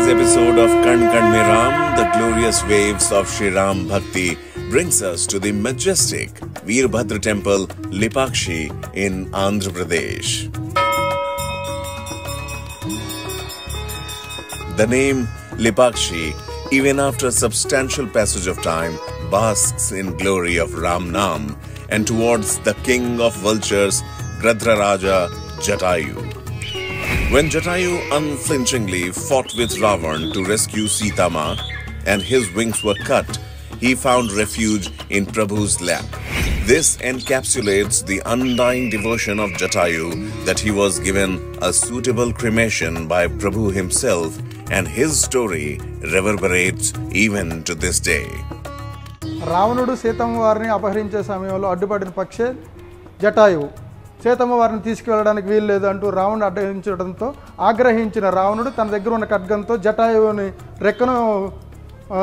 Today's episode of Kan Kan Me Ram, the glorious waves of Shri Ram Bhakti, brings us to the majestic Veerbhadra temple, Lipakshi in Andhra Pradesh. The name Lipakshi, even after substantial passage of time, basks in glory of Ram Nam and towards the king of vultures, Gradraraja Jatayu. When Jatayu unflinchingly fought with Ravan to rescue Sita Ma and his wings were cut, he found refuge in Prabhu's lap. This encapsulates the undying devotion of Jatayu that he was given a suitable cremation by Prabhu himself, and his story reverberates even to this day. రావణుడు సీతమ్మ వారిని అపహరించే సమయంలో అడ్డుపడిన పక్షే జటాయువు. సీతమ్మ వారిని తీసుకువెళ్ళడానికి వీలు లేదు అంటూ రావణుడు అడ్డగించడంతో ఆగ్రహించిన రావణుడు తన దగ్గర ఉన్న ఖడ్గంతో జటాయువుని రెక్కను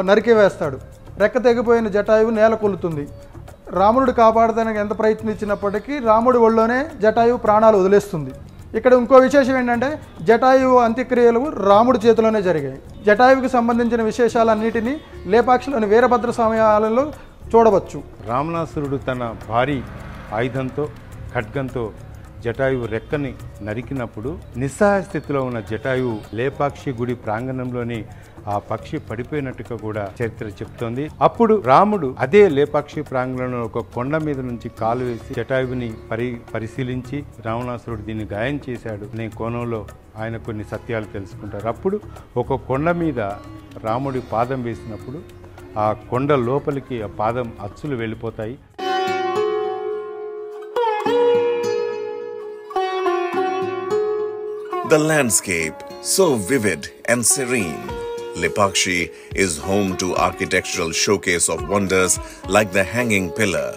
నరికివేస్తాడు. రెక్క తెగిపోయిన జటాయువు నేల కొలుతుంది. రాముడు కాపాడడానికి ఎంత ప్రయత్నించినప్పటికీ రాముడి ఒళ్ళోనే జటాయువు ప్రాణాలు వదిలేస్తుంది. ఇక్కడ ఇంకో విశేషం ఏంటంటే జటాయువు అంత్యక్రియలు రాముడి చేతిలోనే జరిగాయి. జటాయువుకి సంబంధించిన విశేషాలన్నిటినీ లేపాక్షిలోని వీరభద్ర స్వామి ఆలయంలో చూడవచ్చు. రావణాసురుడు తన భారీ ఆయుధంతో ఖడ్గంతో జటాయువు రెక్కని నరికినప్పుడు నిస్సహాయ స్థితిలో ఉన్న జటాయువు లేపాక్షి గుడి ప్రాంగణంలోని ఆ పక్షి పడిపోయినట్టుగా కూడా చరిత్ర చెప్తోంది. అప్పుడు రాముడు అదే లేపాక్షి ప్రాంగణంలో ఒక కొండ మీద నుంచి కాలు వేసి జటాయువుని పరిశీలించి రావణాసురుడు దీన్ని గాయం చేశాడు అనే కోణంలో ఆయన కొన్ని సత్యాలు తెలుసుకుంటారు. అప్పుడు ఒక కొండ మీద రాముడి పాదం వేసినప్పుడు ఆ కొండ లోపలికి ఆ పాదం అచ్చులు వెళ్ళిపోతాయి. The landscape, so vivid and serene. Lipakshi is home to architectural showcase of wonders like the Hanging Pillar.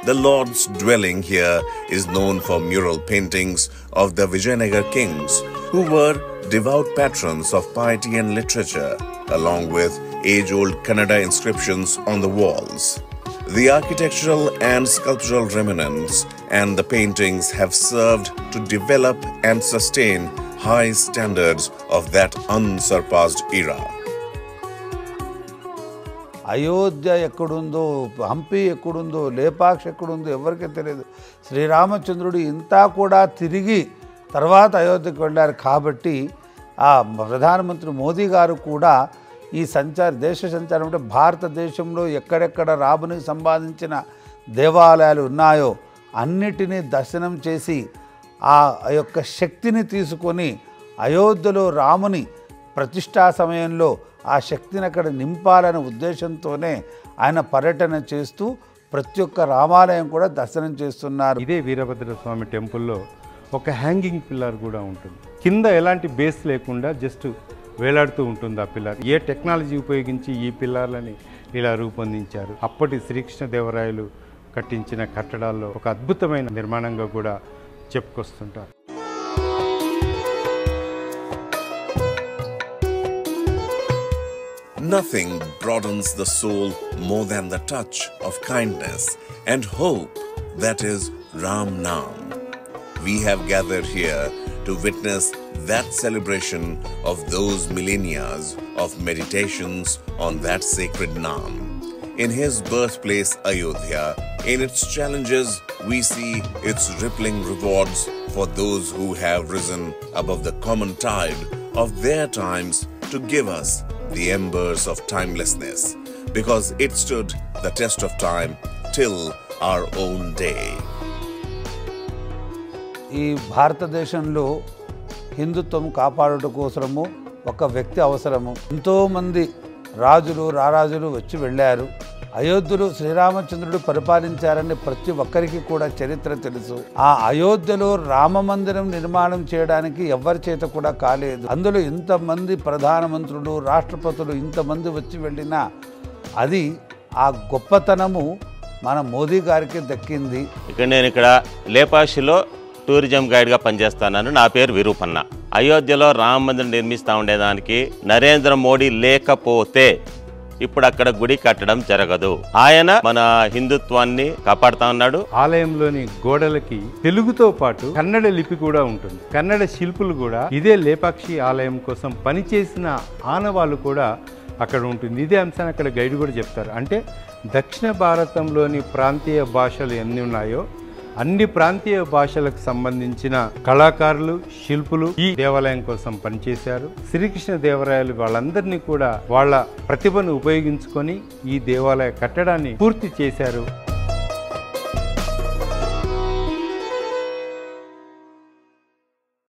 The Lord's dwelling here is known for mural paintings of the Vijayanagar kings, who were devout patrons of piety and literature, along with age-old Kannada inscriptions on the walls. The architectural and sculptural remnants and the paintings have served to develop and sustain high standards of that unsurpassed era. Ayodhya ఎక్కడుందో, హంపి ఎక్కడుందో, లేపాక్షి ఎక్కడుందో ఎవరికీ తెలియదు. శ్రీరామచంద్రుడు ఇంతా కూడా తిరిగి తర్వాత అయోధ్యకు వెళ్ళారు కాబట్టి ఆ ప్రధానమంత్రి మోదీ గారు కూడా ఈ దేశ సంచారం అంటే భారతదేశంలో ఎక్కడెక్కడ రామునికి సంబంధించిన దేవాలయాలు ఉన్నాయో అన్నిటినీ దర్శనం చేసి ఆ యొక్క శక్తిని తీసుకొని అయోధ్యలో రాముని ప్రతిష్టా సమయంలో ఆ శక్తిని అక్కడ నింపాలనే ఉద్దేశంతోనే ఆయన పర్యటన చేస్తూ ప్రతి ఒక్క రామాలయం కూడా దర్శనం చేస్తున్నారు. ఇదే వీరభద్ర స్వామి టెంపుల్లో ఒక హ్యాంగింగ్ పిల్లర్ కూడా ఉంటుంది. కింద ఎలాంటి బేస్ లేకుండా జస్ట్ వేలాడుతూ ఉంటుంది ఆ పిల్లర్. ఏ టెక్నాలజీ ఉపయోగించి ఈ పిల్లర్లని ఇలా రూపొందించారు. అప్పటి శ్రీకృష్ణదేవరాయలు కట్టించిన కట్టడాల్లో ఒక అద్భుతమైన నిర్మాణంగా కూడా చెప్పుకొస్తుంటారు. Nothing broadens the soul more than the touch of kindness and hope that is Ram Nam. We have gathered here to witness that celebration of those millennia of meditations on that sacred Nam. In his birthplace Ayodhya, in its challenges, we see its rippling rewards for those who have risen above the common tide of their times to give us the embers of timelessness, because it stood the test of time till our own day. ఈ భారతదేశంలో హిందుత్వం కాపాడుట కోసము ఒక వ్యక్తి అవసరము. ఎంతోమంది రాజులు రారాజులు వచ్చి వెళ్ళారు. అయోధ్యలో శ్రీరామచంద్రుడు పరిపాలించారని ప్రతి ఒక్కరికి కూడా చరిత్ర తెలుసు. ఆ అయోధ్యలో రామ మందిరం నిర్మాణం చేయడానికి ఎవరి చేత కూడా కాలేదు. అందులో ఇంతమంది ప్రధానమంత్రులు, రాష్ట్రపతులు ఇంతమంది వచ్చి వెళ్ళినా అది ఆ గొప్పతనము మన మోదీ గారికి దక్కింది. నేను ఇక్కడ లేపాక్షిలో టూరిజం గైడ్గా పనిచేస్తున్నాను. నా పేరు విరూపన్న. అయోధ్యలో రామ మందిరం నిర్మిస్తూ ఉండేదానికి నరేంద్ర మోడీ లేకపోతే ఇప్పుడు అక్కడ గుడి కట్టడం జరగదు. ఆయన మన హిందుత్వాన్ని కాపాడుతా ఉన్నాడు. ఆలయంలోని గోడలకి తెలుగుతో పాటు కన్నడ లిపి కూడా ఉంటుంది. కన్నడ శిల్పులు కూడా ఇదే లేపాక్షి ఆలయం కోసం పనిచేసిన ఆనవాళ్ళు కూడా అక్కడ ఉంటుంది. ఇదే అంశాన్ని అక్కడ గైడ్ కూడా చెప్తారు. అంటే దక్షిణ భారతంలోని ప్రాంతీయ భాషలు ఎన్ని ఉన్నాయో అన్ని ప్రాంతీయ భాషలకు సంబంధించిన కళాకారులు, శిల్పులు ఈ దేవాలయం కోసం పనిచేశారు. శ్రీకృష్ణ దేవరాయలు వాళ్ళందరినీ కూడా వాళ్ళ ప్రతిభను ఉపయోగించుకొని ఈ దేవాలయ కట్టడాన్ని పూర్తి చేశారు.